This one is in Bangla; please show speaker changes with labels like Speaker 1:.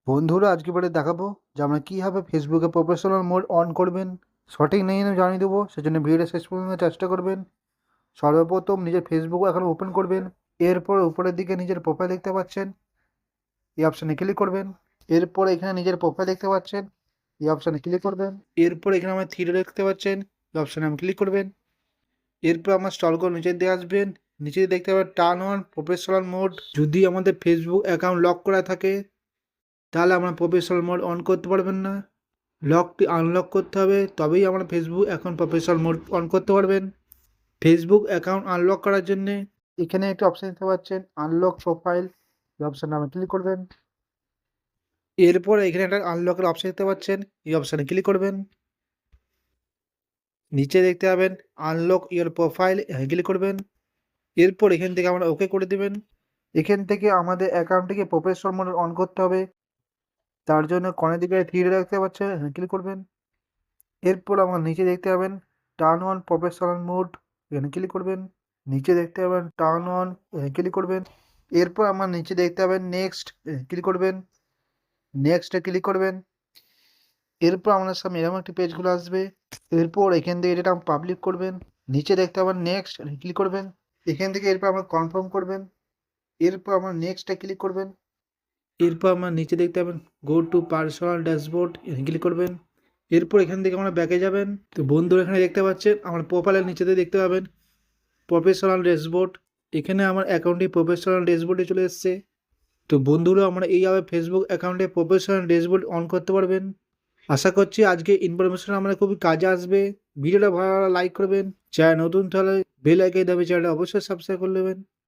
Speaker 1: বন্ধুরা আজকে বারে দেখাবো যে আমরা কীভাবে ফেসবুকে প্রফেশনাল মোড অন করবেন। সঠিক নেই আমি জানিয়ে দেবো, সেজন্য ভিডিওটা শেষ পর্যন্ত চেষ্টা করবেন। সর্বপ্রথম নিজের ফেসবুক এখন ওপেন করবেন। এরপর উপরের দিকে নিজের প্রোফাইল দেখতে পাচ্ছেন, এই অপশানে ক্লিক করবেন। এরপর এখানে নিজের প্রোফাইল দেখতে পাচ্ছেন, এই অপশানে ক্লিক করবেন। এরপর এখানে আমার থ্রি দেখতে পাচ্ছেন, এই অপশানে আমি ক্লিক করবেন। এরপর আমার স্ক্রল করে নিচের দিকে আসবেন, নিচে দেখতে পাবেন টার্ন অন প্রফেশনাল মোড। যদি আমাদের ফেসবুক অ্যাকাউন্ট লক করা থাকে তাহলে আমরা প্রফেশনাল মোড অন করতে পারবেন না। লকটি আনলক করতে হবে, তবেই আমরা Facebook account professional mode on করতে পারবেন। ফেসবুক অ্যাকাউন্ট আনলক করার জন্যে এখানে একটা অপশান দেখতে পাচ্ছেন, আনলক প্রোফাইল, এই অপশানে আপনি ক্লিক করবেন। এরপর এখানে একটা আনলকের অপশান দেখতে পাচ্ছেন, এই অপশানে ক্লিক করবেন। নিচে দেখতে পাবেন আনলক ইওর প্রোফাইল, এখানে ক্লিক করবেন। এরপর এখান থেকে আমরা ওকে করে দেবেন। এখান থেকে আমাদের অ্যাকাউন্টটিকে প্রফেশনাল মোড অন করতে হবে, তার জন্য কোণের দিকে থ্রি দেখতে পাচ্ছেন, এখানে ক্লিক করবেন। এরপর আমার নিচে দেখতে পাবেন টার্ন অন প্রফেশনাল মোড, এখানে ক্লিক করবেন। নিচে দেখতে পাবেন টার্ন অন, এখানে ক্লিক করবেন। এরপর আমার নিচে দেখতে পাবেন নেক্সট, ক্লিক করবেন। নেক্সটে ক্লিক করবেন। এরপর আপনার সামনে এরকম একটি পেজগুলো আসবে। এরপর এখান থেকে এটা পাবলিক করবেন। নিচে দেখতে পাবেন নেক্সট, ক্লিক করবেন। এখান থেকে এরপর আমরা কনফার্ম করবেন। এরপর আমরা নেক্সটে ক্লিক করবেন। এরপর আমরা নিচে দেখতে পাবেন গো টু পার্সোনাল ড্যাশবোর্ড, এখানে ক্লিক করবেন। এরপর এখান থেকে আমরা ব্যাকে যাবেন। তো বন্ধুরা এখানে দেখতে পাচ্ছেন আমার প্রোফাইলের নিচেতে দেখতে পাবেন প্রফেশনাল ড্যাশবোর্ড। এখানে আমার অ্যাকাউন্টটি প্রফেশনাল ড্যাশবোর্ডে চলে এসেছে। তো বন্ধুরা আমরা এইভাবে ফেসবুক অ্যাকাউন্টে প্রফেশনাল ড্যাশবোর্ড অন করতে পারবেন। আশা করছি আজকে ইনফরমেশন আমাদের খুবই কাজে আসবে। ভিডিওটা ভালো লাগলে লাইক করবেন, চ্যানেল নতুন তাহলে বেল আইকন দাবি চ্যানেলটা অবশ্যই সাবস্ক্রাইব করে নেবেন।